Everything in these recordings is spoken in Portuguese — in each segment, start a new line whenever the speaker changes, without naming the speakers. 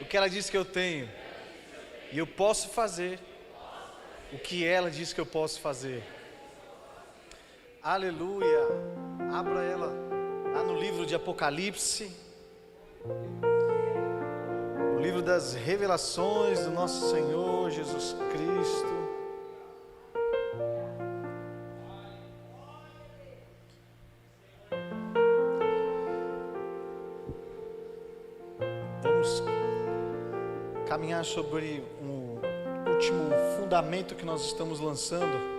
que ela diz que eu tenho. E eu posso fazer o que ela diz que eu posso fazer. Aleluia. Abra ela lá no livro de Apocalipse, o livro das revelações do nosso Senhor Jesus Cristo. Vamos caminhar sobre um último fundamento que nós estamos lançando,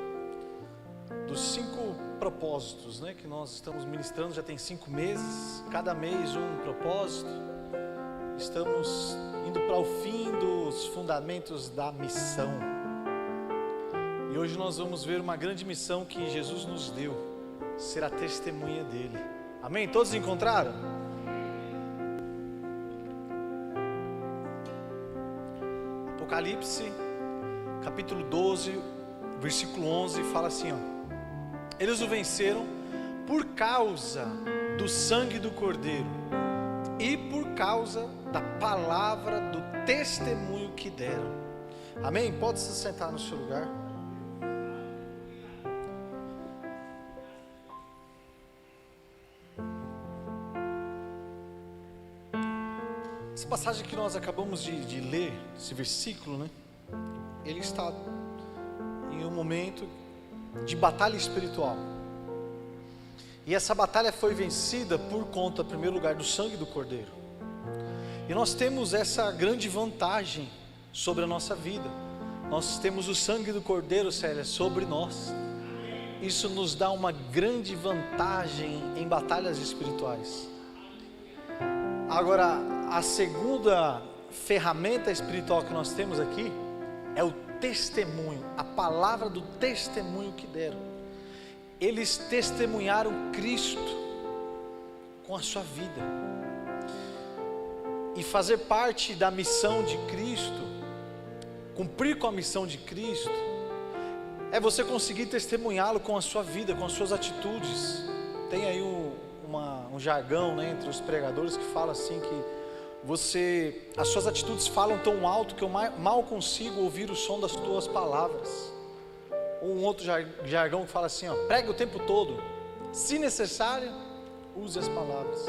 dos 5 propósitos, né, que nós estamos ministrando. Já tem 5 meses, cada mês um propósito. Estamos indo para o fim dos fundamentos da missão, e hoje nós vamos ver uma grande missão que Jesus nos deu: ser a testemunha dele. Amém? Todos encontraram? Apocalipse capítulo 12, versículo 11 fala assim, ó: eles o venceram por causa do sangue do Cordeiro e por causa da palavra do testemunho que deram. Amém? Pode se sentar no seu lugar. Essa passagem que nós acabamos de ler, esse versículo, né? Ele está em um momento de batalha espiritual. E essa batalha foi vencida por conta, em primeiro lugar, do sangue do Cordeiro. E nós temos essa grande vantagem sobre a nossa vida. Nós temos o sangue do Cordeiro, Célia, sobre nós. Isso nos dá uma grande vantagem em batalhas espirituais. Agora, a segunda ferramenta espiritual que nós temos aqui é o testemunho, a palavra do testemunho que deram. Eles testemunharam Cristo com a sua vida. E fazer parte da missão de Cristo, cumprir com a missão de Cristo, é você conseguir testemunhá-lo com a sua vida, com as suas atitudes. Tem aí um jargão, né, entre os pregadores que fala assim que as suas atitudes falam tão alto que eu mal consigo ouvir o som das tuas palavras. Ou um outro jargão que fala assim, ó: pregue o tempo todo, se necessário, use as palavras.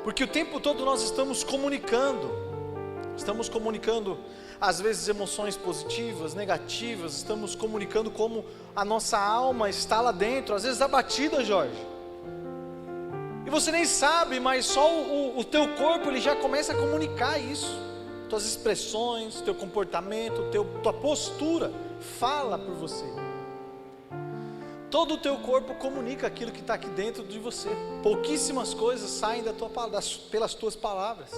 Porque o tempo todo nós estamos comunicando às vezes emoções positivas, negativas, estamos comunicando como a nossa alma está lá dentro, às vezes abatida, Jorge. E você nem sabe, mas só o teu corpo ele já começa a comunicar isso. Tuas expressões, teu comportamento, tua postura fala por você. Todo o teu corpo comunica aquilo que está aqui dentro de você. Pouquíssimas coisas saem pelas tuas palavras.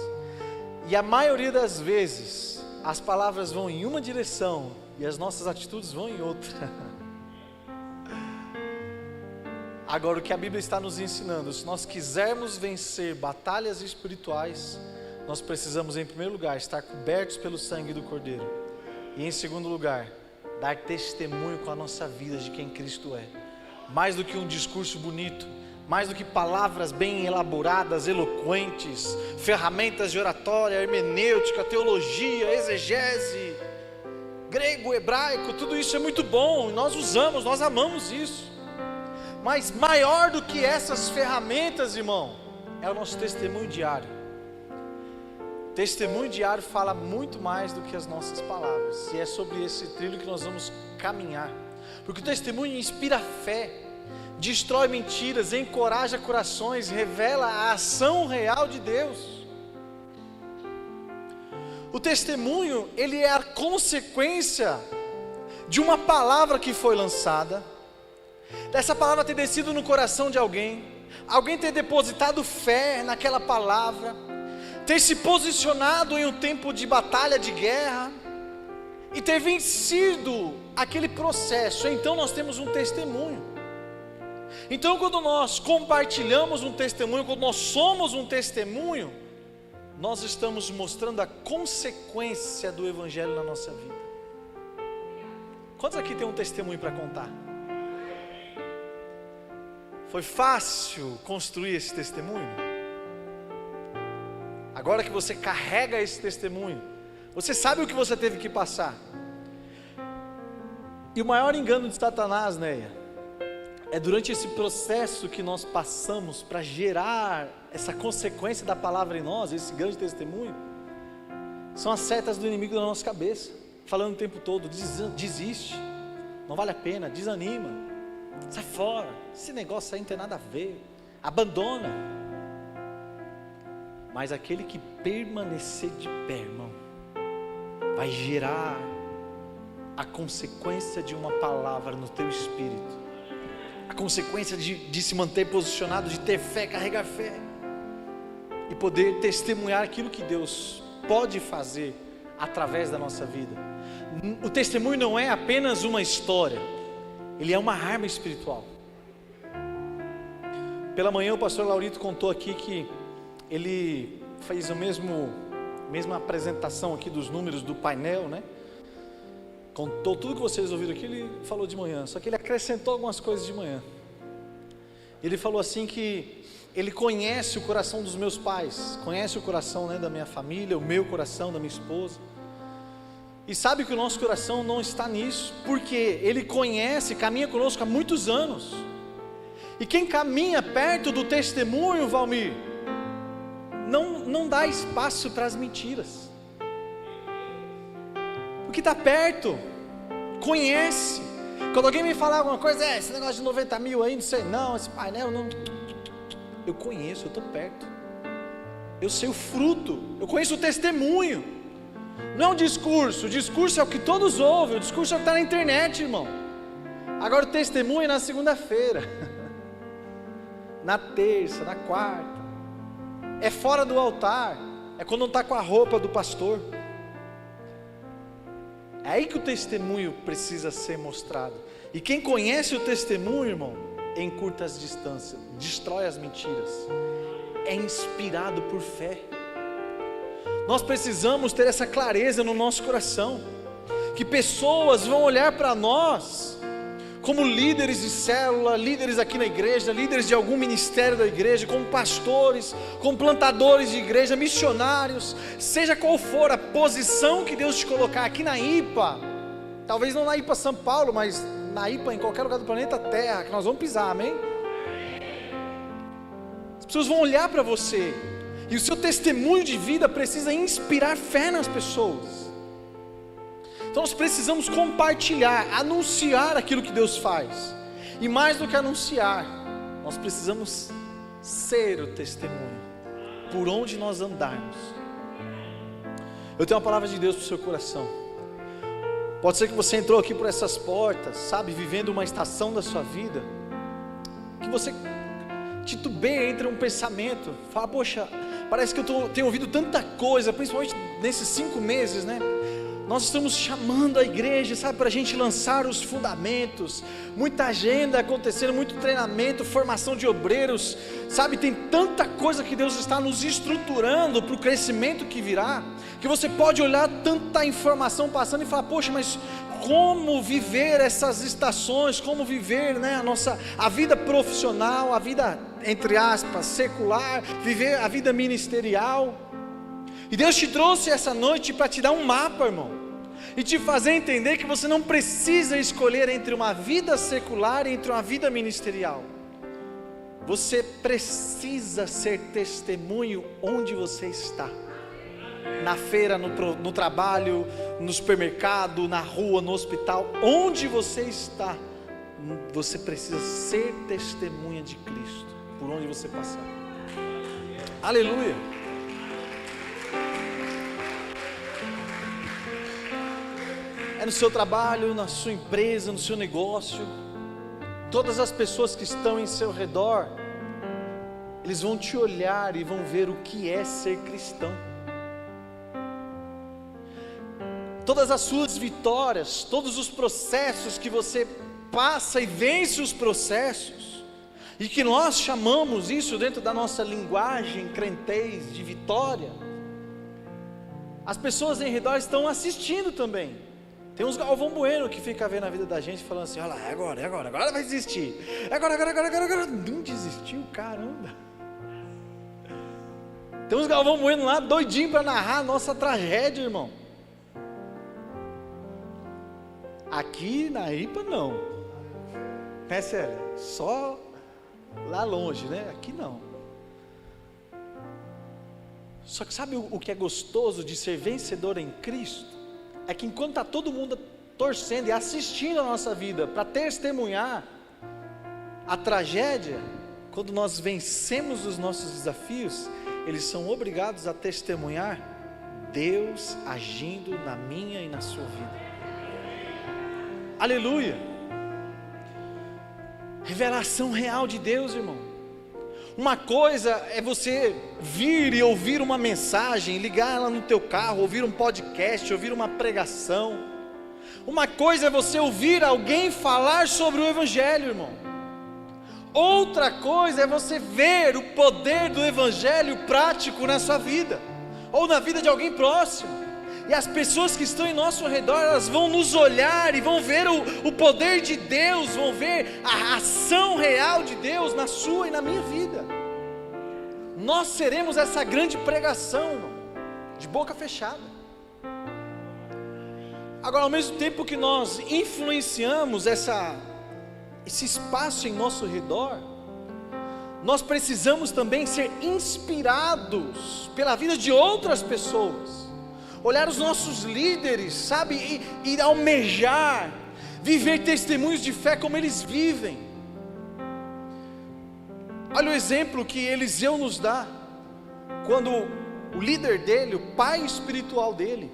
E a maioria das vezes, as palavras vão em uma direção e as nossas atitudes vão em outra. Agora, o que a Bíblia está nos ensinando, se nós quisermos vencer batalhas espirituais, nós precisamos, em primeiro lugar, estar cobertos pelo sangue do Cordeiro. E em segundo lugar, dar testemunho com a nossa vida de quem Cristo é. Mais do que um discurso bonito, mais do que palavras bem elaboradas, eloquentes, ferramentas de oratória, hermenêutica, teologia, exegese, grego, hebraico, tudo isso é muito bom, nós usamos, nós amamos isso. Mas maior do que essas ferramentas, irmão, é o nosso testemunho diário. Testemunho diário fala muito mais do que as nossas palavras. E é sobre esse trilho que nós vamos caminhar. Porque o testemunho inspira fé, destrói mentiras, encoraja corações, revela a ação real de Deus. O testemunho, ele é a consequência de uma palavra que foi lançada, dessa palavra ter descido no coração de alguém ter depositado fé naquela palavra, ter se posicionado em um tempo de batalha, de guerra, e ter vencido aquele processo. Então nós temos um testemunho. Então quando nós compartilhamos um testemunho, quando nós somos um testemunho, nós estamos mostrando a consequência do Evangelho na nossa vida. Quantos aqui tem um testemunho para contar? Foi fácil construir esse testemunho? Agora que você carrega esse testemunho, Você sabe o que você teve que passar. E o maior engano de Satanás, Neia, é durante esse processo que nós passamos para gerar essa consequência da palavra em nós, esse grande testemunho, são as setas do inimigo na nossa cabeça, falando o tempo todo: desiste, não vale a pena, desanima, sai fora, esse negócio aí não tem nada a ver, abandona. Mas aquele que permanecer de pé, irmão, vai gerar a consequência de uma palavra no teu espírito, a consequência de se manter posicionado, de ter fé, carregar fé e poder testemunhar aquilo que Deus pode fazer através da nossa vida. O testemunho não é apenas uma história, ele é uma arma espiritual. Pela manhã o pastor Laurito contou aqui que ele fez a mesma apresentação aqui dos números do painel, né? Contou tudo que vocês ouviram aqui, ele falou de manhã, só que ele acrescentou algumas coisas de manhã. Ele falou assim que ele conhece o coração dos meus pais, conhece o coração, né, da minha família, o meu coração, da minha esposa, e sabe que o nosso coração não está nisso, porque ele conhece, caminha conosco há muitos anos, e quem caminha perto do testemunho, Valmir, não dá espaço para as mentiras. O que está perto, conhece. Quando alguém me falar alguma coisa, esse negócio de 90 mil aí, não sei, não, esse painel, não. Eu conheço, eu estou perto, eu sei o fruto, eu conheço o testemunho. Não é um discurso, o discurso é o que todos ouvem, o discurso é o que está na internet, irmão. Agora o testemunho é na segunda-feira, na terça, na quarta, é fora do altar, é quando não está com a roupa do pastor. É aí que o testemunho precisa ser mostrado. E quem conhece o testemunho, irmão, encurta as distâncias, destrói as mentiras, é inspirado por fé. Nós precisamos ter essa clareza no nosso coração, que pessoas vão olhar para nós como líderes de célula, líderes aqui na igreja, líderes de algum ministério da igreja, como pastores, como plantadores de igreja, missionários, seja qual for a posição que Deus te colocar aqui na IPA, talvez não na IPA São Paulo, mas na IPA em qualquer lugar do planeta Terra, que nós vamos pisar, amém? As pessoas vão olhar para você, e o seu testemunho de vida precisa inspirar fé nas pessoas. Então nós precisamos compartilhar, anunciar aquilo que Deus faz, e mais do que anunciar, nós precisamos ser o testemunho, por onde nós andarmos. Eu tenho uma palavra de Deus para o seu coração. Pode ser que você entrou aqui por essas portas, sabe, vivendo uma estação da sua vida, que você titubeia entre um pensamento, fala: poxa, parece que eu tenho ouvido tanta coisa, principalmente nesses 5 meses, né? Nós estamos chamando a igreja, sabe, para a gente lançar os fundamentos, muita agenda acontecendo, muito treinamento, formação de obreiros, sabe, tem tanta coisa que Deus está nos estruturando para o crescimento que virá, que você pode olhar tanta informação passando e falar: poxa, mas como viver essas estações, como viver, né, a vida profissional, a vida, entre aspas, secular, viver a vida ministerial. E Deus te trouxe essa noite para te dar um mapa, irmão, e te fazer entender que você não precisa escolher entre uma vida secular e entre uma vida ministerial. Você precisa ser testemunho onde você está, na feira, no trabalho, no supermercado, na rua, no hospital, onde você está, você precisa ser testemunha de Cristo, por onde você passar. Aleluia. É no seu trabalho, na sua empresa, no seu negócio, todas as pessoas que estão em seu redor, eles vão te olhar e vão ver o que é ser cristão. Todas as suas vitórias, todos os processos que você passa e vence os processos, e que nós chamamos isso dentro da nossa linguagem crentez de vitória, as pessoas em redor estão assistindo também. Tem uns Galvão Bueno que fica vendo a vida da gente falando assim: olha lá, agora vai desistir, agora, não desistiu, caramba. Tem uns Galvão Bueno lá doidinho para narrar a nossa tragédia, irmão. Aqui na IPA não. É sério, só lá longe, né? Aqui não. Só que sabe o que é gostoso de ser vencedor em Cristo? É que enquanto está todo mundo torcendo e assistindo a nossa vida para testemunhar a tragédia, quando nós vencemos os nossos desafios, eles são obrigados a testemunhar Deus agindo na minha e na sua vida. Aleluia! Revelação real de Deus, irmão. Uma coisa é você vir e ouvir uma mensagem, ligar ela no teu carro, ouvir um podcast, ouvir uma pregação. Uma coisa é você ouvir alguém falar sobre o Evangelho, irmão. Outra coisa é você ver o poder do Evangelho prático na sua vida, ou na vida de alguém próximo. E as pessoas que estão em nosso redor, elas vão nos olhar e vão ver o poder de Deus, vão ver a ação real de Deus na sua e na minha vida. Nós seremos essa grande pregação, irmão, de boca fechada. Agora, ao mesmo tempo que nós influenciamos esse espaço em nosso redor, nós precisamos também ser inspirados pela vida de outras pessoas. Olhar os nossos líderes, sabe, e almejar, viver testemunhos de fé como eles vivem. Olha o exemplo que Eliseu nos dá, quando o líder dele, o pai espiritual dele,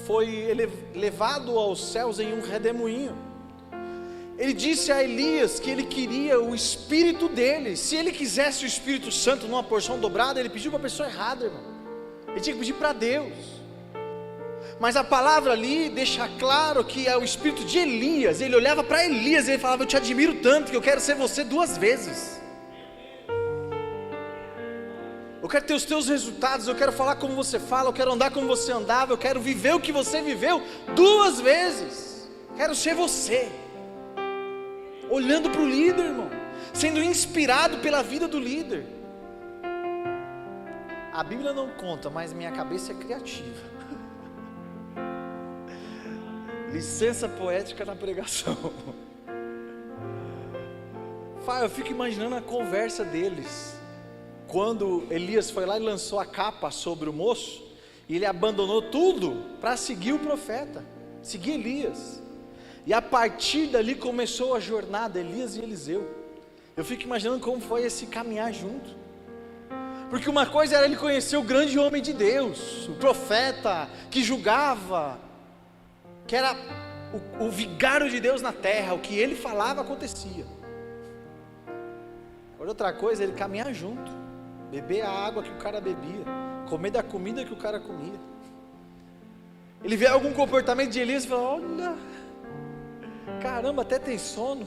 foi levado aos céus em um redemoinho. Ele disse a Elias que ele queria o espírito dele. Se ele quisesse o Espírito Santo numa porção dobrada, ele pediu para a pessoa errada, irmão. Ele tinha que pedir para Deus. Mas a palavra ali deixa claro que é o espírito de Elias. Ele olhava para Elias e ele falava: eu te admiro tanto que eu quero ser você 2 vezes. Eu quero ter os teus resultados, eu quero falar como você fala, eu quero andar como você andava, eu quero viver o que você viveu 2 vezes. Quero ser você. Olhando para o líder, irmão, sendo inspirado pela vida do líder. A Bíblia não conta, mas minha cabeça é criativa. Licença poética na pregação. Eu fico imaginando a conversa deles, quando Elias foi lá e lançou a capa sobre o moço, e ele abandonou tudo para seguir o profeta, seguir Elias. E a partir dali começou a jornada, Elias e Eliseu. Eu fico imaginando como foi esse caminhar junto. Porque uma coisa era ele conhecer o grande homem de Deus, o profeta que julgava, que era o vigário de Deus na terra, o que ele falava acontecia. Outra coisa é ele caminhar junto, beber a água que o cara bebia, comer da comida que o cara comia. Ele vê algum comportamento de Elias e fala: olha, caramba, até tem sono.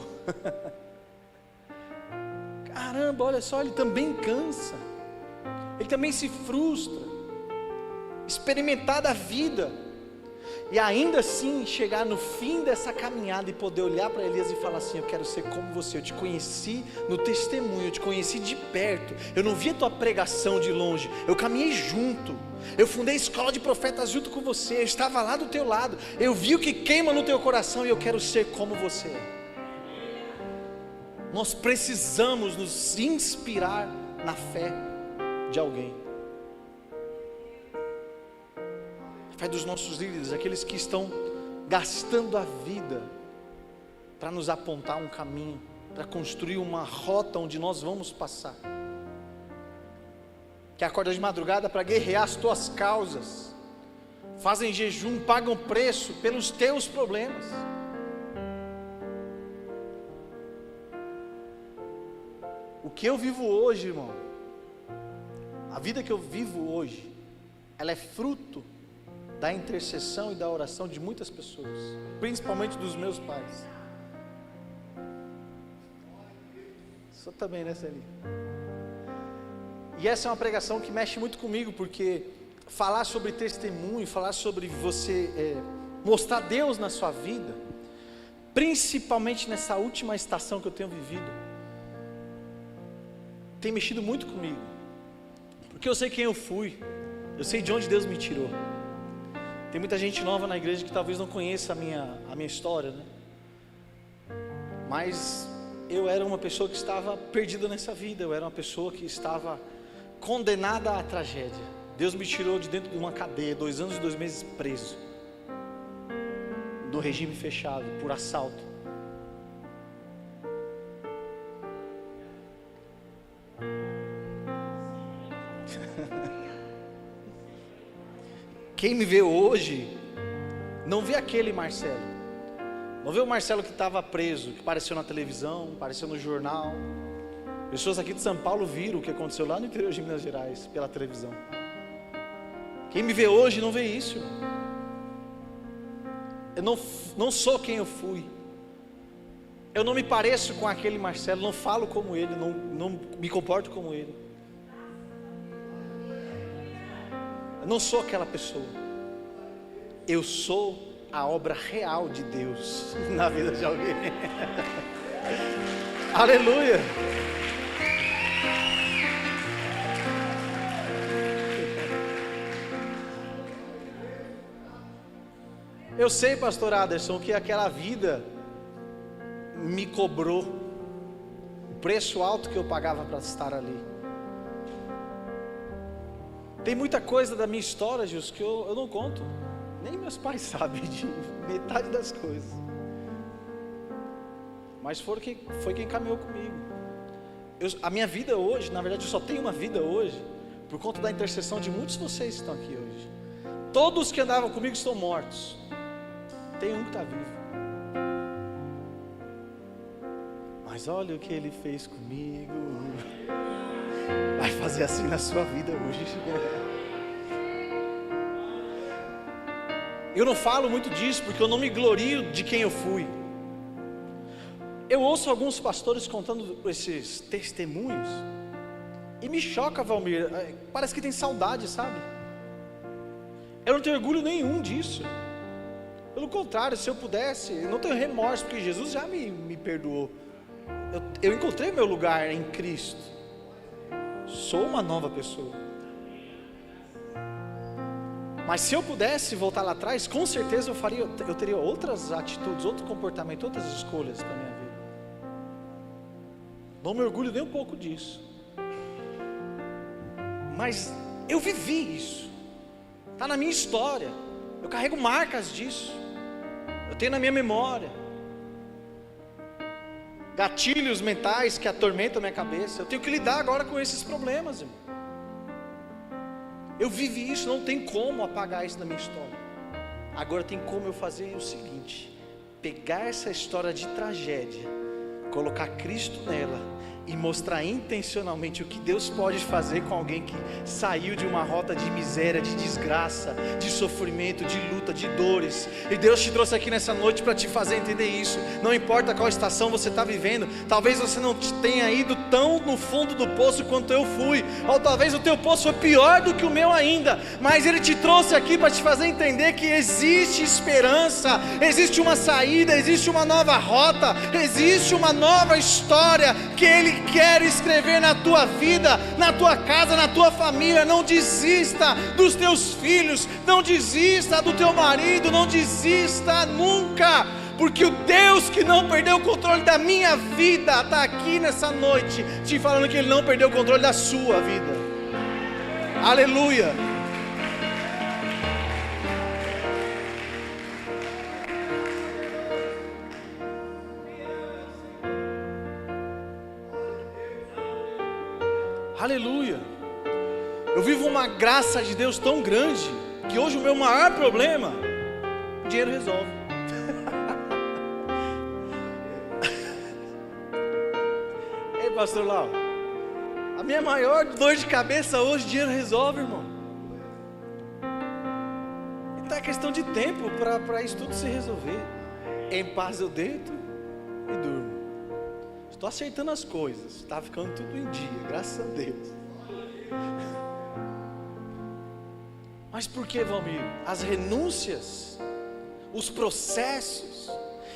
Caramba, olha só, ele também cansa. Ele também se frustra, experimentar da vida, e ainda assim chegar no fim dessa caminhada e poder olhar para Elias e falar assim: eu quero ser como você, eu te conheci no testemunho, eu te conheci de perto, eu não vi a tua pregação de longe, eu caminhei junto, eu fundei a escola de profetas junto com você, eu estava lá do teu lado, eu vi o que queima no teu coração e eu quero ser como você é. Nós precisamos nos inspirar na fé de alguém. A fé dos nossos líderes, aqueles que estão gastando a vida para nos apontar um caminho, para construir uma rota onde nós vamos passar, que acordam de madrugada para guerrear as tuas causas, fazem jejum, pagam preço pelos teus problemas. O que eu vivo hoje, irmão, a vida que eu vivo hoje, ela é fruto da intercessão e da oração de muitas pessoas, principalmente dos meus pais. Só também, né, Celinha? E essa é uma pregação que mexe muito comigo, porque falar sobre testemunho, falar sobre você mostrar Deus na sua vida, principalmente nessa última estação que eu tenho vivido, tem mexido muito comigo. Porque eu sei quem eu fui, eu sei de onde Deus me tirou. Tem muita gente nova na igreja que talvez não conheça a minha história, né? Mas eu era uma pessoa que estava perdida nessa vida. Eu era uma pessoa que estava condenada à tragédia. Deus me tirou de dentro de uma cadeia, 2 anos e 2 meses preso, no regime fechado, por assalto. Quem me vê hoje, não vê aquele Marcelo. Não vê o Marcelo que estava preso, que apareceu na televisão, apareceu no jornal. Pessoas aqui de São Paulo viram o que aconteceu lá no interior de Minas Gerais, pela televisão. Quem me vê hoje não vê isso. Eu não sou quem eu fui. Eu não me pareço com aquele Marcelo, não falo como ele, não me comporto como ele. Eu não sou aquela pessoa. Eu sou a obra real de Deus na vida de alguém. Aleluia. Eu sei, pastor Aderson, que aquela vida me cobrou o preço alto que eu pagava para estar ali. Tem muita coisa da minha história, Gilson, que eu não conto. Nem meus pais sabem de metade das coisas. Mas foi quem caminhou comigo. A minha vida hoje, na verdade eu só tenho uma vida hoje, por conta da intercessão de muitos de vocês que estão aqui hoje. Todos que andavam comigo estão mortos. Tem um que está vivo. Mas olha o que ele fez comigo. Vai fazer assim na sua vida hoje. Eu não falo muito disso porque eu não me glorio de quem eu fui. Eu ouço alguns pastores contando esses testemunhos e me choca, Valmir. Parece que tem saudade, sabe? Eu não tenho orgulho nenhum disso. Pelo contrário, se eu pudesse, eu não tenho remorso, porque Jesus já me perdoou. Eu encontrei meu lugar em Cristo. Sou uma nova pessoa. Mas se eu pudesse voltar lá atrás, com certeza eu teria outras atitudes, outro comportamento, outras escolhas para a minha vida. Não me orgulho nem um pouco disso. Mas eu vivi isso. Está na minha história. Eu carrego marcas disso. Eu tenho na minha memória gatilhos mentais que atormentam a minha cabeça. Eu tenho que lidar agora com esses problemas, irmão. Eu vivi isso, não tem como apagar isso da minha história. Agora tem como eu fazer o seguinte: pegar essa história de tragédia, colocar Cristo nela e mostrar intencionalmente o que Deus pode fazer com alguém que saiu de uma rota de miséria, de desgraça, de sofrimento, de luta, de dores. E Deus te trouxe aqui nessa noite para te fazer entender isso. Não importa qual estação você está vivendo. Talvez você não tenha ido tão no fundo do poço quanto eu fui, ou talvez o teu poço foi pior do que o meu ainda, mas Ele te trouxe aqui para te fazer entender que existe esperança, existe uma saída, existe uma nova rota, existe uma nova história que Ele quer escrever na tua vida, na tua casa, na tua família. Não desista dos teus filhos, não desista do teu marido, não desista nunca, porque o Deus que não perdeu o controle da minha vida está aqui nessa noite te falando que Ele não perdeu o controle da sua vida. Aleluia. Aleluia. Eu vivo uma graça de Deus tão grande que hoje o meu maior problema, o dinheiro resolve. Ei, pastor Lau, a minha maior dor de cabeça hoje, o dinheiro resolve, irmão. Então é questão de tempo para isso tudo se resolver. Em paz eu deito e durmo. Estou acertando as coisas, está ficando tudo em dia, graças a Deus. Mas por que, Valmir? As renúncias, os processos,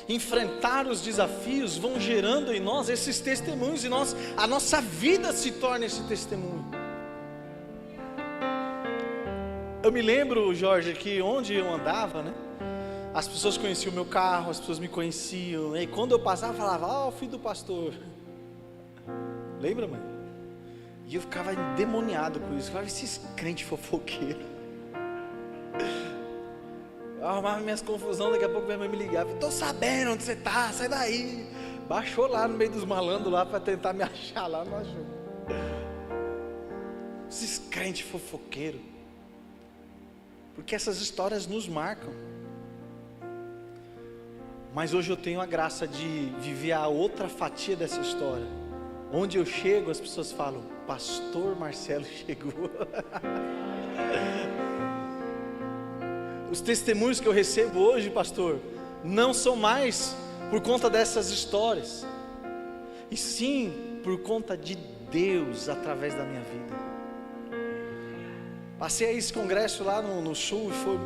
enfrentar os desafios vão gerando em nós esses testemunhos, e a nossa vida se torna esse testemunho. Eu me lembro, Jorge, que onde eu andava, né? As pessoas conheciam o meu carro, as pessoas me conheciam. E quando eu passava, falava, filho do pastor. Lembra, mãe? E eu ficava endemoniado com isso. Eu falava, esses crentes fofoqueiros. Eu arrumava minhas confusões, daqui a pouco minha mãe me ligava. Estou sabendo onde você está, sai daí. Baixou lá no meio dos malandros lá para tentar me achar lá, não achou. Esses crentes fofoqueiros. Porque essas histórias nos marcam. Mas hoje eu tenho a graça de viver a outra fatia dessa história. Onde eu chego, as pessoas falam, pastor Marcelo chegou. Os testemunhos que eu recebo hoje, pastor, não são mais por conta dessas histórias, e sim por conta de Deus através da minha vida. Passei esse congresso lá no Sul, foi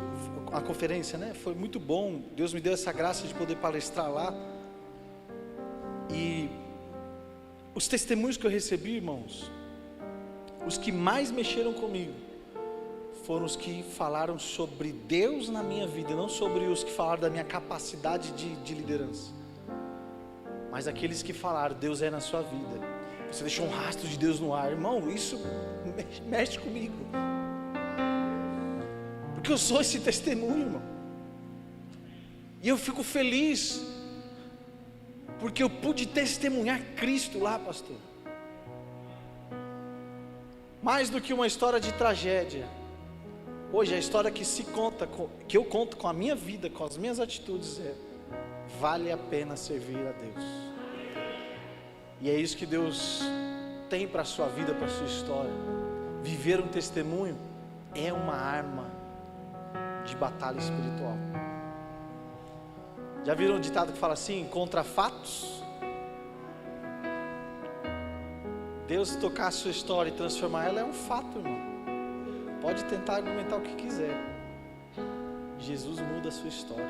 a conferência, né? Foi muito bom. Deus me deu essa graça de poder palestrar lá. E os testemunhos que eu recebi, irmãos, os que mais mexeram comigo foram os que falaram sobre Deus na minha vida, não sobre os que falaram da minha capacidade de liderança, mas aqueles que falaram, Deus é na sua vida, você deixou um rastro de Deus no ar. Irmão, isso mexe comigo, porque eu sou esse testemunho, irmão, e eu fico feliz, porque eu pude testemunhar Cristo lá, pastor. Mais do que uma história de tragédia, hoje a história que se conta, que eu conto com a minha vida, com as minhas atitudes, vale a pena servir a Deus. E é isso que Deus tem para a sua vida, para a sua história. Viver um testemunho é uma arma de batalha espiritual. Já viram um ditado que fala assim, contra fatos? Deus tocar a sua história e transformar ela é um fato, irmão. Pode tentar argumentar o que quiser. Jesus muda a sua história.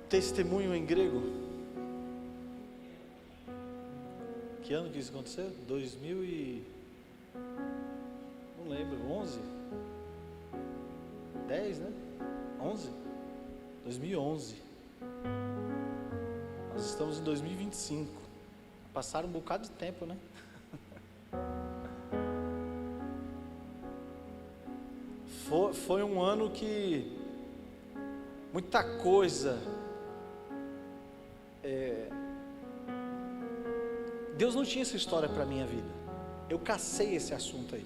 Testemunho em grego. Que ano que isso aconteceu? 2000 e... não lembro, 11? 10, né? 11? 2011. Nós estamos em 2025. Passaram um bocado de tempo, né? Foi um ano que muita coisa, Deus não tinha essa história para a minha vida. Eu cacei esse assunto aí,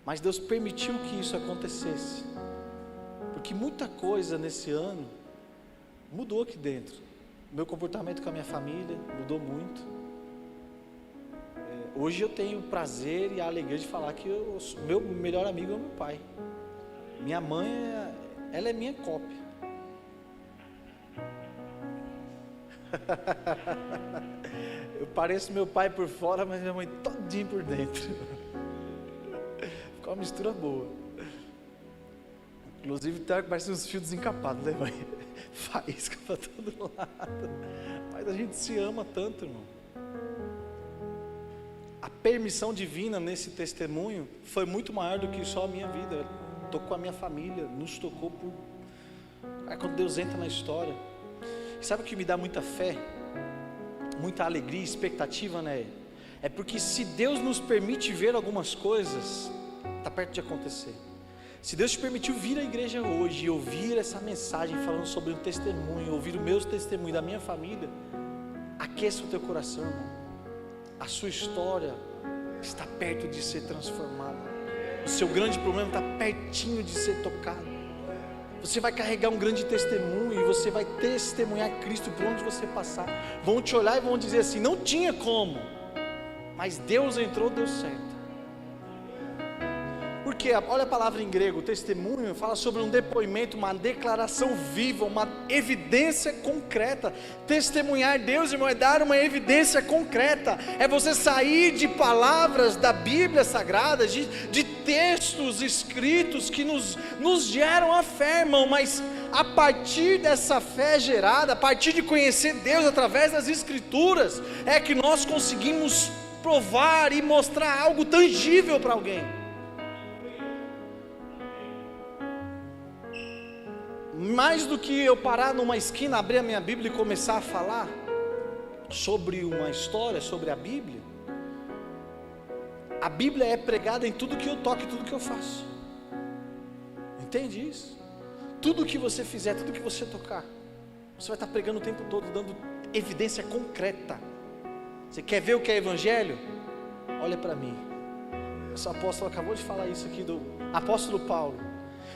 mas Deus permitiu que isso acontecesse, porque muita coisa nesse ano mudou aqui dentro. Meu comportamento com a minha família mudou muito. Hoje eu tenho o prazer e a alegria de falar que meu melhor amigo é o meu pai. Minha mãe, ela é minha cópia. Eu pareço meu pai por fora, mas minha mãe todinho por dentro. Ficou uma mistura boa. Inclusive parece uns fios desencapados, né, mãe? Faísca para todo lado. Mas a gente se ama tanto, irmão. A permissão divina nesse testemunho foi muito maior do que só a minha vida. Tocou a minha família, nos tocou por... quando Deus entra na história. Sabe o que me dá muita fé? Muita alegria, expectativa, né? É porque se Deus nos permite ver algumas coisas, está perto de acontecer. Se Deus te permitiu vir à igreja hoje e ouvir essa mensagem falando sobre um testemunho, ouvir o meu testemunho da minha família, aqueça o teu coração, irmão. A sua história está perto de ser transformada. O seu grande problema está pertinho de ser tocado. Você vai carregar um grande testemunho e você vai testemunhar Cristo por onde você passar. Vão te olhar e vão dizer assim, não tinha como, mas Deus entrou, deu certo. Porque, olha a palavra em grego, testemunho fala sobre um depoimento, uma declaração viva, uma evidência concreta. Testemunhar Deus, irmão, é dar uma evidência concreta, é você sair de palavras da Bíblia Sagrada, de textos escritos que nos geram a fé, irmão, mas a partir dessa fé gerada, a partir de conhecer Deus através das Escrituras, é que nós conseguimos provar e mostrar algo tangível para alguém. Mais do que eu parar numa esquina, abrir a minha Bíblia e começar a falar sobre uma história, sobre a Bíblia é pregada em tudo que eu toco e tudo que eu faço. Entende isso? Tudo que você fizer, tudo que você tocar, você vai estar pregando o tempo todo, dando evidência concreta. Você quer ver o que é evangelho? Olha para mim. Esse apóstolo acabou de falar isso aqui, do apóstolo Paulo.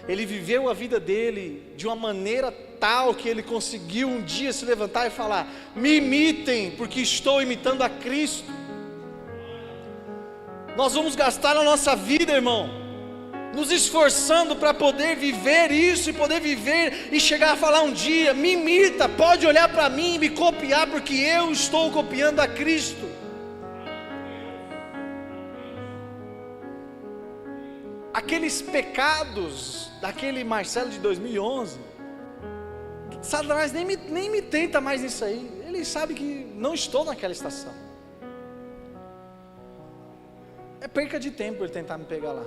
Ele viveu a vida dele de uma maneira tal que ele conseguiu um dia se levantar e falar: me imitem, porque estou imitando a Cristo. Nós vamos gastar a nossa vida, irmão, nos esforçando para poder viver isso e poder viver e chegar a falar um dia: me imita, pode olhar para mim e me copiar, porque eu estou copiando a Cristo. Aqueles pecados daquele Marcelo de 2011, Satanás nem me tenta mais nisso aí. Ele sabe que não estou naquela estação. É perca de tempo ele tentar me pegar lá.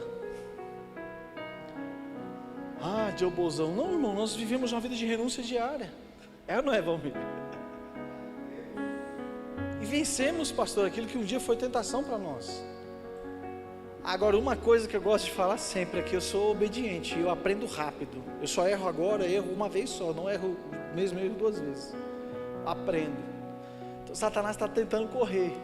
Ah, Diobozão. Não, irmão, nós vivemos uma vida de renúncia diária. É ou não é, Valmir? E vencemos, pastor, aquilo que um dia foi tentação para nós. Agora, uma coisa que eu gosto de falar sempre é que eu sou obediente, eu aprendo rápido. Eu só erro agora, erro uma vez só, não erro mesmo, erro 2 vezes. Aprendo. Então Satanás está tentando correr,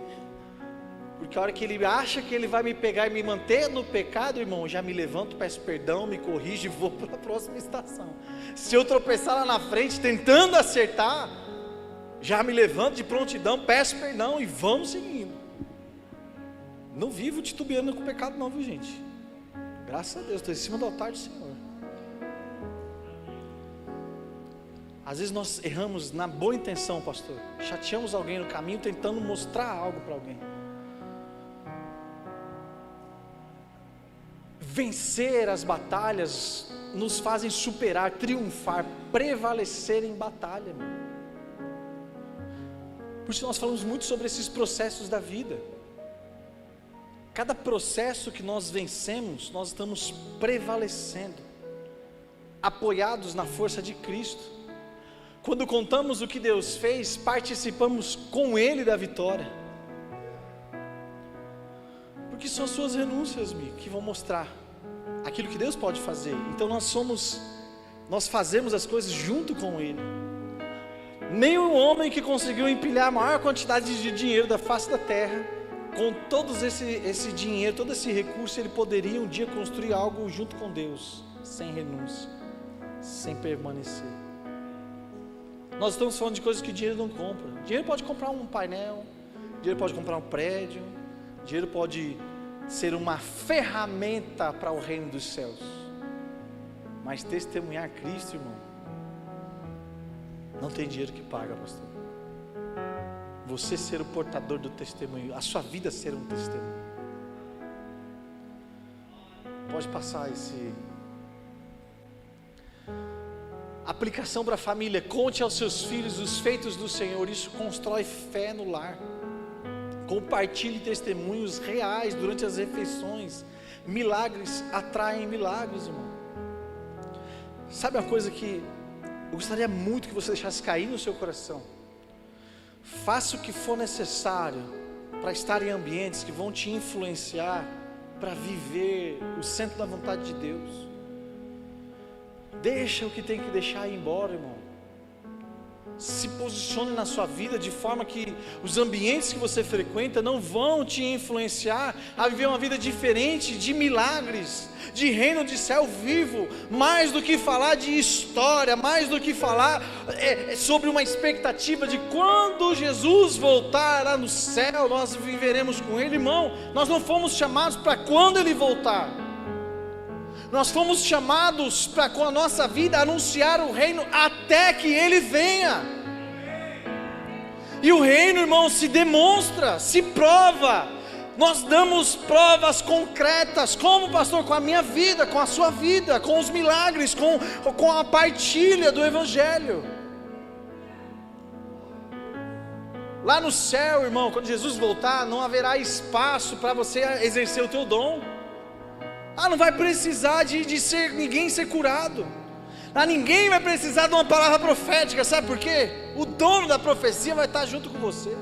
porque a hora que ele acha que ele vai me pegar e me manter no pecado, irmão, já me levanto, peço perdão, me corrijo e vou para a próxima estação. Se eu tropeçar lá na frente tentando acertar, já me levanto de prontidão, peço perdão e vamos seguindo. Não vivo titubeando com o pecado não, viu, gente? Graças a Deus, estou em cima do altar do Senhor. Às vezes nós erramos na boa intenção, pastor. Chateamos alguém no caminho tentando mostrar algo para alguém. Vencer as batalhas nos fazem superar, triunfar, prevalecer em batalha, irmão. Por isso nós falamos muito sobre esses processos da vida. Cada processo que nós vencemos, nós estamos prevalecendo, apoiados na força de Cristo. Quando contamos o que Deus fez, participamos com Ele da vitória. Porque são as suas renúncias, Mi, que vão mostrar aquilo que Deus pode fazer. Então nós fazemos as coisas junto com Ele. Nenhum homem que conseguiu empilhar a maior quantidade de dinheiro da face da terra, com todo esse dinheiro, todo esse recurso, ele poderia um dia construir algo junto com Deus, sem renúncia, sem permanecer. Nós estamos falando de coisas que dinheiro não compra. Dinheiro pode comprar um painel, dinheiro pode comprar um prédio, dinheiro pode ser uma ferramenta para o reino dos céus. Mas testemunhar Cristo, irmão, não tem dinheiro que paga, pastor. Você ser o portador do testemunho, a sua vida ser um testemunho. Pode passar esse. Aplicação para a família. Conte aos seus filhos os feitos do Senhor. Isso constrói fé no lar. Compartilhe testemunhos reais durante as refeições. Milagres atraem milagres, irmão. Sabe uma coisa que eu gostaria muito que você deixasse cair no seu coração? Faça o que for necessário para estar em ambientes que vão te influenciar para viver o centro da vontade de Deus. Deixa o que tem que deixar ir embora, irmão. Se posicione na sua vida de forma que os ambientes que você frequenta não vão te influenciar a viver uma vida diferente, de milagres, de reino de céu vivo. Mais do que falar de história, mais do que falar sobre uma expectativa de quando Jesus voltar lá no céu, nós viveremos com Ele. Irmão, nós não fomos chamados para quando Ele voltar. Nós fomos chamados para, com a nossa vida, anunciar o reino até que Ele venha. E o reino, irmão, se demonstra, se prova. Nós damos provas concretas. Como, pastor? Com a minha vida, com a sua vida, com os milagres, com a partilha do Evangelho. Lá no céu, irmão, quando Jesus voltar, não haverá espaço para você exercer o teu dom. Não vai precisar de ninguém ser curado. Ninguém vai precisar de uma palavra profética, sabe por quê? O dono da profecia vai estar junto com você.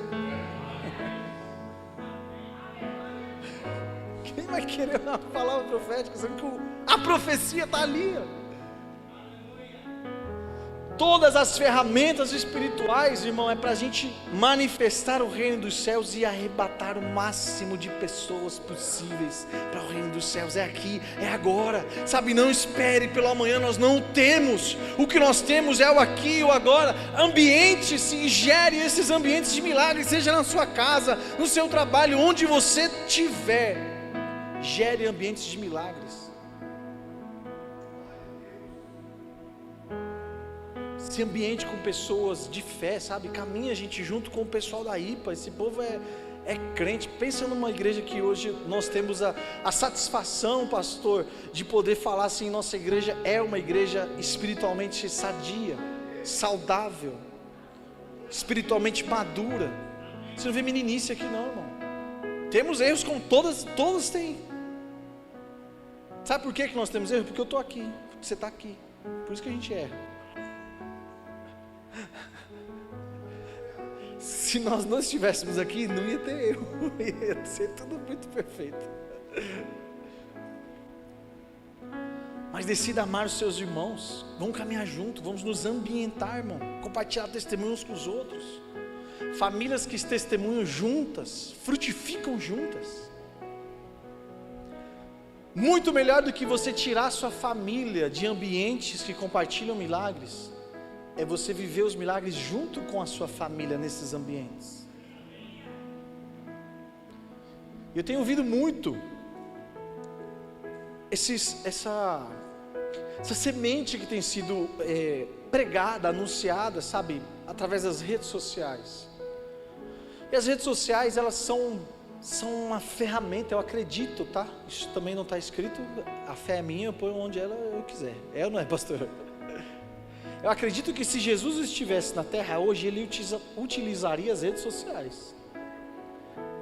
Quem vai querer uma palavra profética, sendo que a profecia está ali, ó. Todas as ferramentas espirituais, irmão, é para a gente manifestar o reino dos céus e arrebatar o máximo de pessoas possíveis para o reino dos céus. É aqui, é agora, sabe? Não espere pelo amanhã, nós não temos. O que nós temos é o aqui e o agora. Ambiente-se e gere esses ambientes de milagre, seja na sua casa, no seu trabalho, onde você estiver. Gere ambientes de milagres. Esse ambiente com pessoas de fé, sabe? Caminha a gente junto com o pessoal da IPA. Esse povo é crente. Pensa numa igreja que hoje nós temos a satisfação, pastor, de poder falar assim: nossa igreja é uma igreja espiritualmente sadia, saudável, espiritualmente madura. Você não vê meninice aqui não, irmão. Temos erros como todas têm. Sabe por que nós temos erros? Porque eu estou aqui, porque você está aqui. Por isso que a gente erra. Se nós não estivéssemos aqui, não ia ter erro, ia ser tudo muito perfeito. Mas decida amar os seus irmãos. Vamos caminhar junto, vamos nos ambientar, irmão. Compartilhar testemunhos com os outros. Famílias que testemunham juntas, frutificam juntas. Muito melhor do que você tirar sua família de ambientes que compartilham milagres, é você viver os milagres junto com a sua família nesses ambientes. Eu tenho ouvido muito essa semente que tem sido pregada, anunciada, sabe, através das redes sociais. E as redes sociais, elas são uma ferramenta, eu acredito, tá? Isso também não está escrito, a fé é minha, eu ponho onde eu quiser. É ou não é, pastor? Eu acredito que se Jesus estivesse na terra hoje, ele utilizaria as redes sociais.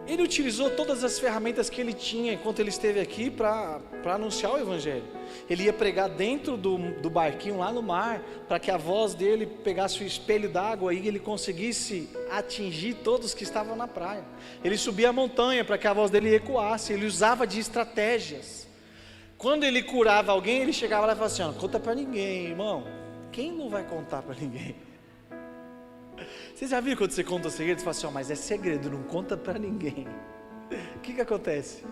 Ele utilizou todas as ferramentas que ele tinha enquanto ele esteve aqui para anunciar o evangelho. Ele ia pregar dentro do barquinho lá no mar, para que a voz dele pegasse o espelho d'água e ele conseguisse atingir todos que estavam na praia. Ele subia a montanha para que a voz dele ecoasse. Ele usava de estratégias. Quando ele curava alguém, ele chegava lá e falava assim: não conta para ninguém, irmão. Quem não vai contar para ninguém? Você já viu quando você conta o segredo? Você fala assim: mas é segredo, não conta para ninguém. O que acontece?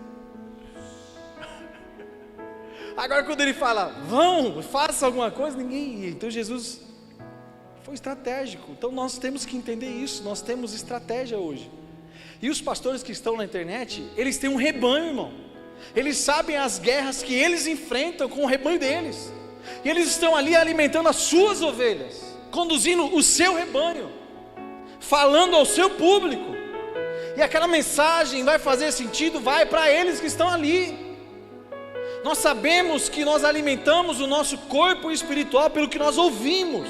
Agora quando ele fala: vão, faça alguma coisa, ninguém ia. Então Jesus foi estratégico. Então nós temos que entender isso. Nós temos estratégia hoje. E os pastores que estão na internet, eles têm um rebanho, irmão. Eles sabem as guerras que eles enfrentam com o rebanho deles. E eles estão ali alimentando as suas ovelhas, conduzindo o seu rebanho, falando ao seu público. E aquela mensagem vai fazer sentido, vai para eles que estão ali. Nós sabemos que nós alimentamos o nosso corpo espiritual pelo que nós ouvimos.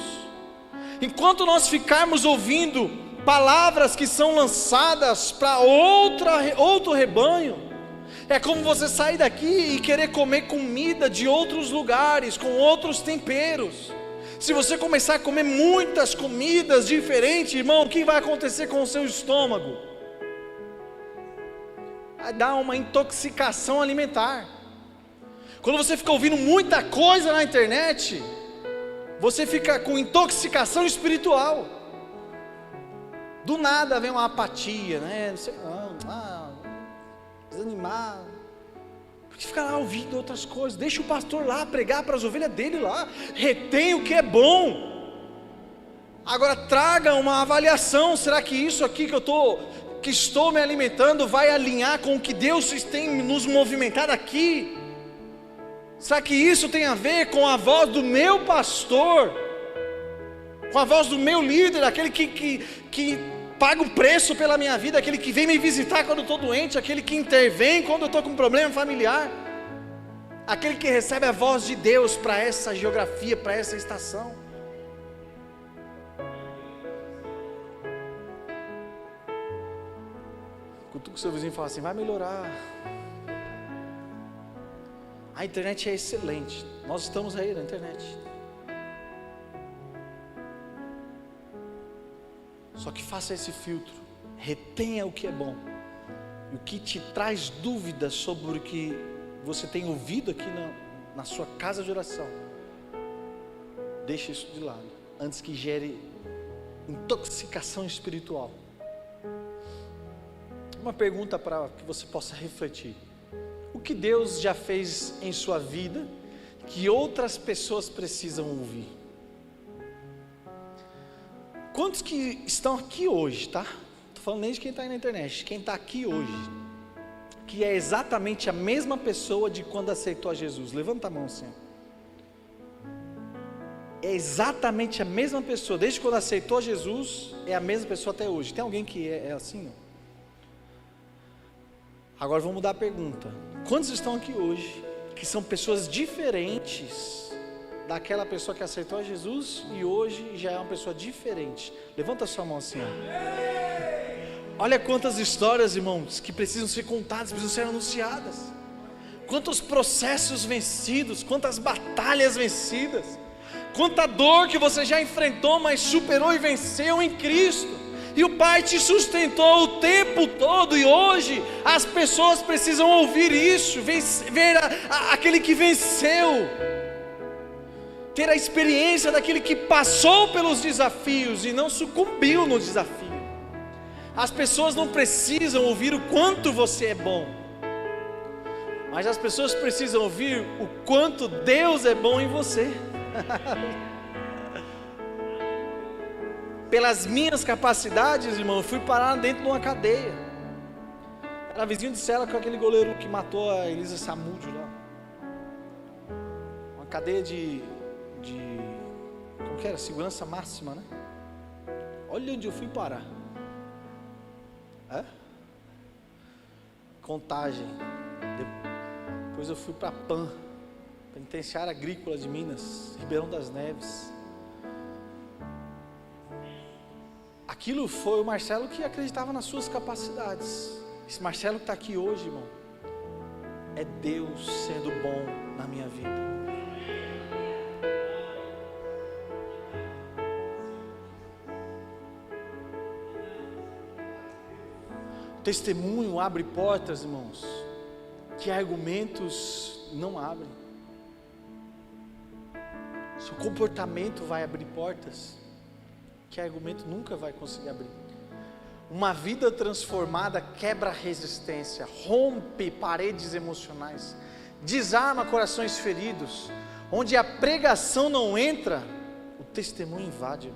Enquanto nós ficarmos ouvindo palavras que são lançadas para outro rebanho, é como você sair daqui e querer comer comida de outros lugares, com outros temperos. Se você começar a comer muitas comidas diferentes, irmão, o que vai acontecer com o seu estômago? Vai dar uma intoxicação alimentar. Quando você fica ouvindo muita coisa na internet, você fica com intoxicação espiritual. Do nada vem uma apatia, né? Não sei não, desanimado, porque fica lá ouvindo outras coisas. Deixa o pastor lá pregar para as ovelhas dele lá, retém o que é bom. Agora traga uma avaliação: será que isso aqui que estou me alimentando vai alinhar com o que Deus tem nos movimentado aqui? Será que isso tem a ver com a voz do meu pastor, com a voz do meu líder, aquele que paga o preço pela minha vida, aquele que vem me visitar quando eu estou doente, aquele que intervém quando eu estou com um problema familiar, aquele que recebe a voz de Deus para essa geografia, para essa estação? com o seu vizinho e fala assim: vai melhorar. A internet é excelente. Nós estamos aí na internet. Só que faça esse filtro. Retenha o que é bom. E o que te traz dúvidas sobre o que você tem ouvido aqui na sua casa de oração, deixe isso de lado, antes que gere intoxicação espiritual. Uma pergunta para que você possa refletir: o que Deus já fez em sua vida que outras pessoas precisam ouvir? Quantos que estão aqui hoje, tá? Estou falando nem de quem está aí na internet, quem está aqui hoje, que é exatamente a mesma pessoa de quando aceitou a Jesus? Levanta a mão assim. É exatamente a mesma pessoa, desde quando aceitou Jesus, é a mesma pessoa até hoje. Tem alguém que é assim? Agora vamos mudar a pergunta: quantos estão aqui hoje que são pessoas diferentes daquela pessoa que aceitou a Jesus e hoje já é uma pessoa diferente? Levanta a sua mão assim, ó. Olha quantas histórias, irmãos, que precisam ser contadas, precisam ser anunciadas. Quantos processos vencidos, quantas batalhas vencidas, quanta dor que você já enfrentou, mas superou e venceu em Cristo. E o Pai te sustentou o tempo todo, e hoje as pessoas precisam ouvir isso, ver aquele que venceu, ter a experiência daquele que passou pelos desafios e não sucumbiu no desafio. As pessoas não precisam ouvir o quanto você é bom, mas as pessoas precisam ouvir o quanto Deus é bom em você. Pelas minhas capacidades, irmão, eu fui parar dentro de uma cadeia. Era vizinho de cela com aquele goleiro que matou a Elisa Samúdio lá. Uma cadeia de como que era? Segurança máxima, né? Olha onde eu fui parar. Contagem. Depois eu fui para PAN, Penitenciária Agrícola de Minas, Ribeirão das Neves. Aquilo foi o Marcelo que acreditava nas suas capacidades. Esse Marcelo que está aqui hoje, irmão, é Deus sendo bom na minha vida. O testemunho abre portas, irmãos, que argumentos não abrem. Seu comportamento vai abrir portas que argumento nunca vai conseguir abrir. Uma vida transformada quebra resistência, rompe paredes emocionais, desarma corações feridos. Onde a pregação não entra, o testemunho invade.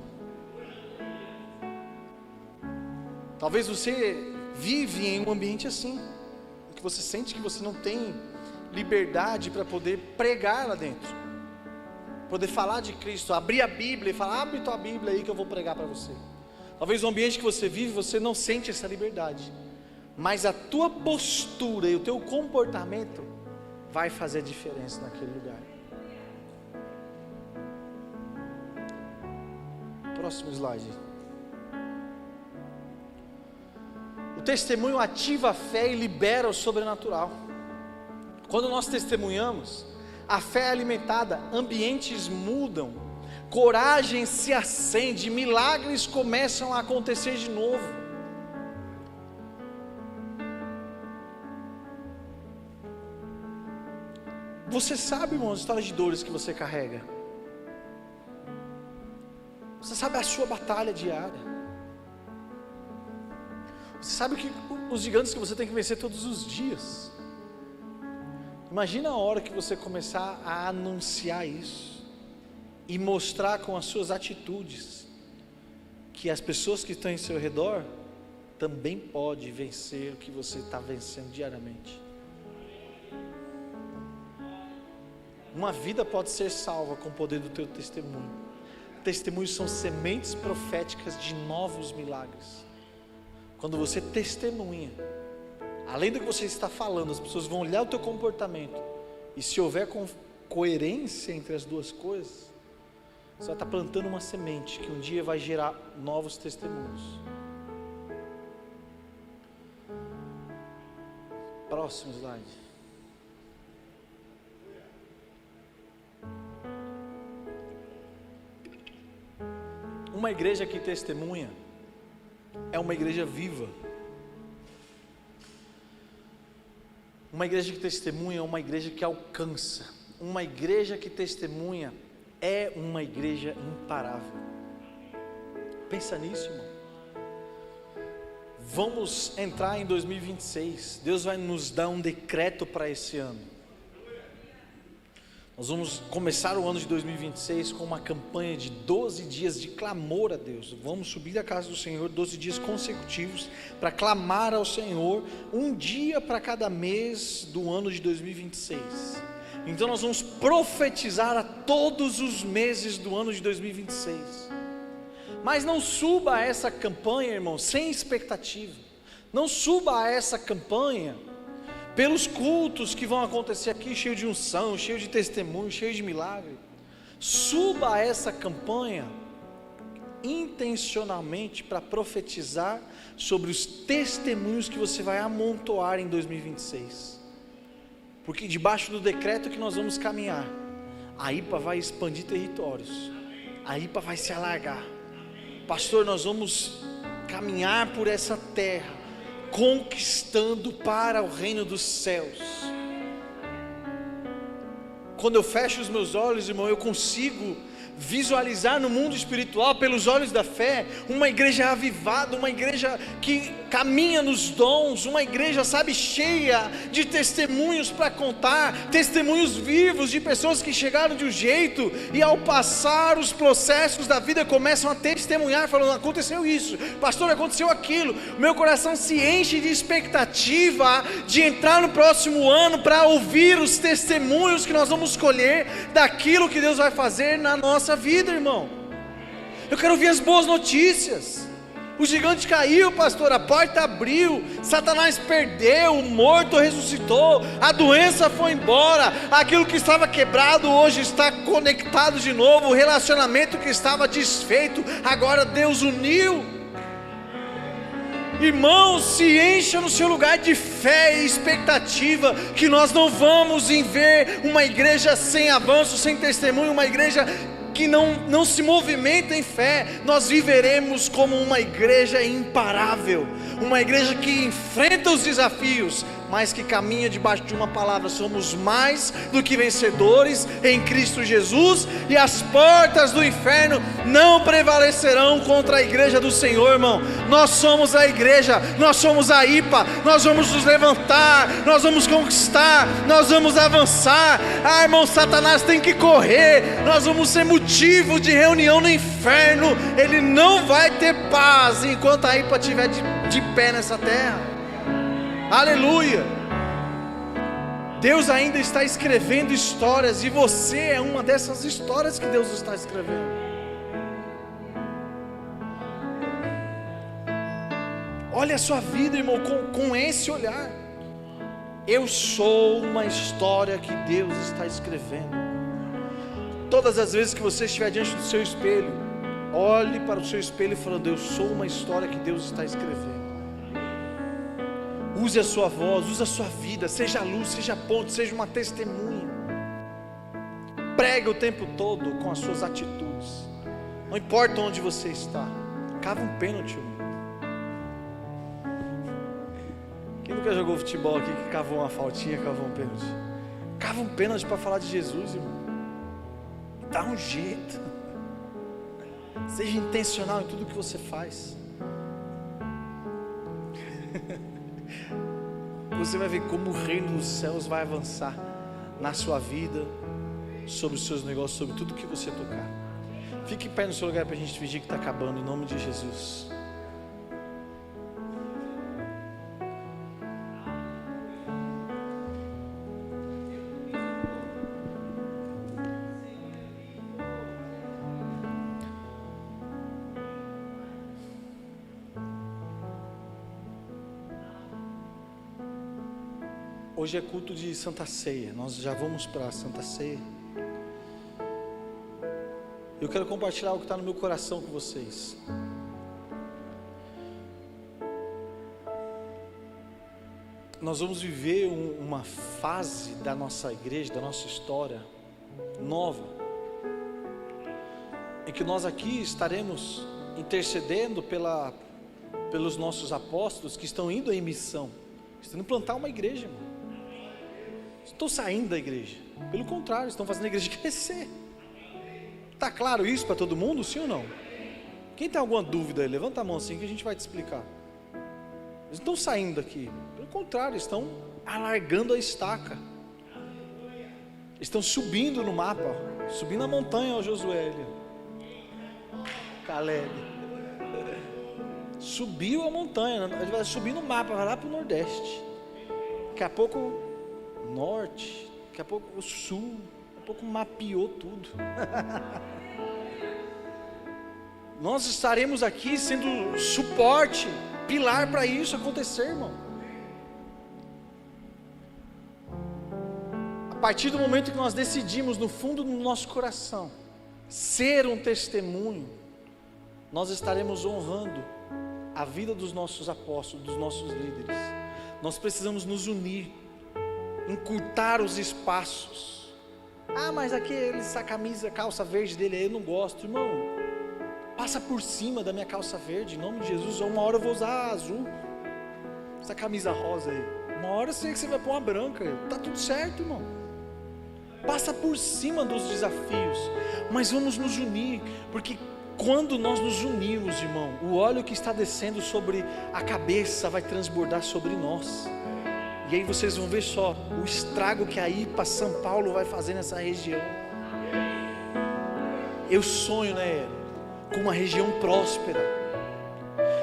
Talvez você vive em um ambiente assim, em que você sente que você não tem liberdade para poder pregar lá dentro, poder falar de Cristo, abrir a Bíblia e falar: abre tua Bíblia aí que eu vou pregar para você. Talvez no ambiente que você vive, você não sente essa liberdade, mas a tua postura e o teu comportamento vai fazer diferença naquele lugar. Próximo slide. O testemunho ativa a fé e libera o sobrenatural. Quando nós testemunhamos, a fé é alimentada, ambientes mudam, coragem se acende, milagres começam a acontecer de novo. Você sabe, irmão, as histórias de dores que você carrega. Você sabe a sua batalha diária. Você sabe que os gigantes que você tem que vencer todos os dias. Imagina a hora que você começar a anunciar isso e mostrar com as suas atitudes que as pessoas que estão em seu redor também podem vencer o que você está vencendo diariamente. Uma vida pode ser salva com o poder do teu testemunho. Testemunhos são sementes proféticas de novos milagres. Quando você testemunha, além do que você está falando, as pessoas vão olhar o teu comportamento, e se houver coerência entre as duas coisas, você vai estar plantando uma semente que um dia vai gerar novos testemunhos. Próximo slide. Uma igreja que testemunha é uma igreja viva. Uma igreja que testemunha é uma igreja que alcança. Uma igreja que testemunha é uma igreja imparável. Pensa nisso, irmão. Vamos entrar em 2026. Deus vai nos dar um decreto para esse ano. Nós vamos começar o ano de 2026 com uma campanha de 12 dias de clamor a Deus. Vamos subir à casa do Senhor 12 dias consecutivos para clamar ao Senhor, um dia para cada mês do ano de 2026. Então nós vamos profetizar a todos os meses do ano de 2026. Mas não suba a essa campanha, irmão, sem expectativa. Não suba a essa campanha pelos cultos que vão acontecer aqui, cheio de unção, cheio de testemunho, cheio de milagre. Suba a essa campanha intencionalmente para profetizar sobre os testemunhos que você vai amontoar em 2026. Porque debaixo do decreto que nós vamos caminhar, a IPA vai expandir territórios, a IPA vai se alargar. Pastor, nós vamos caminhar por essa terra, conquistando para o reino dos céus. Quando eu fecho os meus olhos, irmão, eu consigo visualizar no mundo espiritual, pelos olhos da fé, uma igreja avivada, uma igreja que caminha nos dons, uma igreja, sabe, cheia de testemunhos para contar, testemunhos vivos de pessoas que chegaram de um jeito e ao passar os processos da vida começam a testemunhar, falando: aconteceu isso, pastor, aconteceu aquilo. Meu coração se enche de expectativa de entrar no próximo ano para ouvir os testemunhos que nós vamos colher daquilo que Deus vai fazer na nossa vida, irmão. Eu quero ouvir as boas notícias. O gigante caiu, pastor, a porta abriu, Satanás perdeu, o morto ressuscitou, a doença foi embora, aquilo que estava quebrado hoje está conectado de novo, o relacionamento que estava desfeito, agora Deus uniu. Irmãos, se encha no seu lugar de fé e expectativa, que nós não vamos ver uma igreja sem avanço, sem testemunho, uma igreja que não se movimenta em fé. Nós viveremos como uma igreja imparável, uma igreja que enfrenta os desafios, mas que caminha debaixo de uma palavra: somos mais do que vencedores em Cristo Jesus, e as portas do inferno não prevalecerão contra a igreja do Senhor, irmão. Nós somos a igreja, nós somos a IPA, nós vamos nos levantar, nós vamos conquistar, nós vamos avançar. Irmão, Satanás tem que correr, nós vamos ser motivo de reunião no inferno. Ele não vai ter paz enquanto a IPA estiver de pé nessa terra. Aleluia. Deus ainda está escrevendo histórias, e você é uma dessas histórias que Deus está escrevendo. Olha a sua vida, irmão, com esse olhar. Eu sou uma história que Deus está escrevendo. Todas as vezes que você estiver diante do seu espelho, olhe para o seu espelho falando: eu sou uma história que Deus está escrevendo. Use a sua voz, use a sua vida, seja luz, seja ponte, seja uma testemunha. Pregue o tempo todo com as suas atitudes. Não importa onde você está. Cava um pênalti, irmão. Quem nunca jogou futebol aqui que cavou uma faltinha, cavou um pênalti? Cava um pênalti para falar de Jesus, irmão. Dá um jeito. Seja intencional em tudo que você faz. Você vai ver como o reino dos céus vai avançar na sua vida, sobre os seus negócios, sobre tudo que você tocar. Fique em pé no seu lugar para a gente fingir que está acabando, em nome de Jesus. Hoje é culto de Santa Ceia, nós já vamos para a Santa Ceia. Eu quero compartilhar o que está no meu coração com vocês. nós vamos viver uma fase da nossa igreja, da nossa história nova, em que nós aqui estaremos intercedendo pelos nossos apóstolos que estão indo em missão, estão indo plantar uma igreja, irmão. Estão saindo da igreja, pelo contrário, estão fazendo a igreja crescer. Está claro isso para todo mundo, sim ou não? Quem tem alguma dúvida aí, levanta a mão assim que a gente vai te explicar. Eles não estão saindo daqui, pelo contrário, estão alargando a estaca, estão subindo no mapa, subindo a montanha, ó Josué, Caleb, subiu a montanha, ele vai subir no mapa, vai lá para o Nordeste, daqui a pouco o Norte, daqui a pouco o Sul, daqui a pouco mapeou tudo. Nós estaremos aqui sendo suporte, pilar para isso acontecer, irmão. A partir do momento que nós decidimos no fundo do nosso coração ser um testemunho, nós estaremos honrando a vida dos nossos apóstolos, dos nossos líderes. Nós precisamos nos unir, encurtar os espaços. Ah, mas essa camisa, calça verde dele aí eu não gosto, irmão. Passa por cima da minha calça verde, em nome de Jesus. Uma hora eu vou usar azul, essa camisa rosa aí. Uma hora eu sei que você vai pôr uma branca, tá tudo certo, irmão. Passa por cima dos desafios, mas vamos nos unir, porque quando nós nos unirmos, irmão, o óleo que está descendo sobre a cabeça vai transbordar sobre nós. E aí vocês vão ver só o estrago que a IPA São Paulo vai fazer nessa região. Eu sonho, né, com uma região próspera.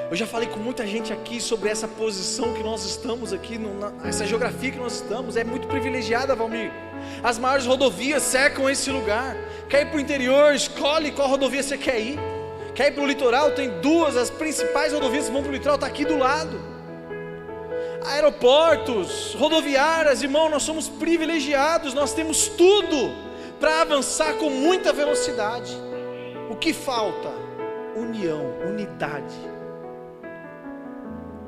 Eu já falei com muita gente aqui sobre essa posição que nós estamos aqui, essa geografia que nós estamos, é muito privilegiada, Valmir. As maiores rodovias cercam esse lugar. Quer ir para o interior, escolhe qual rodovia você quer ir. Quer ir para o litoral, tem duas, as principais rodovias que vão para o litoral, está aqui do lado. Aeroportos, rodoviárias, irmão, nós somos privilegiados, nós temos tudo para avançar com muita velocidade. O que falta? União, unidade.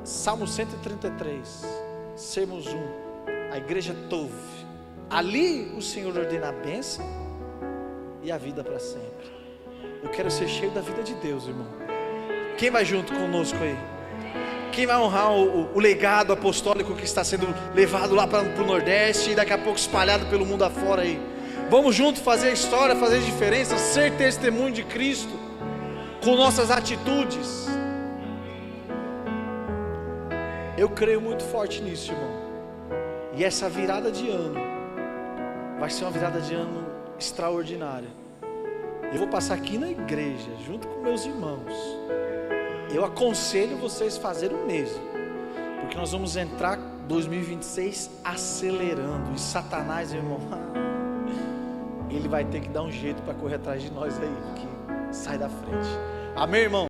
Salmo 133, sermos um, a igreja Tov. Ali o Senhor ordena a bênção e a vida para sempre. Eu quero ser cheio da vida de Deus, irmão. Quem vai junto conosco aí? Quem vai honrar o legado apostólico que está sendo levado lá para o Nordeste e daqui a pouco espalhado pelo mundo afora aí? Vamos junto fazer a história, fazer a diferença, ser testemunho de Cristo com nossas atitudes. Eu creio muito forte nisso, irmão. E essa virada de ano vai ser uma virada de ano extraordinária. Eu vou passar aqui na igreja, junto com meus irmãos. Eu aconselho vocês a fazerem o mesmo, porque nós vamos entrar 2026 acelerando. E Satanás, irmão, ele vai ter que dar um jeito para correr atrás de nós aí, que sai da frente. Amém, irmão?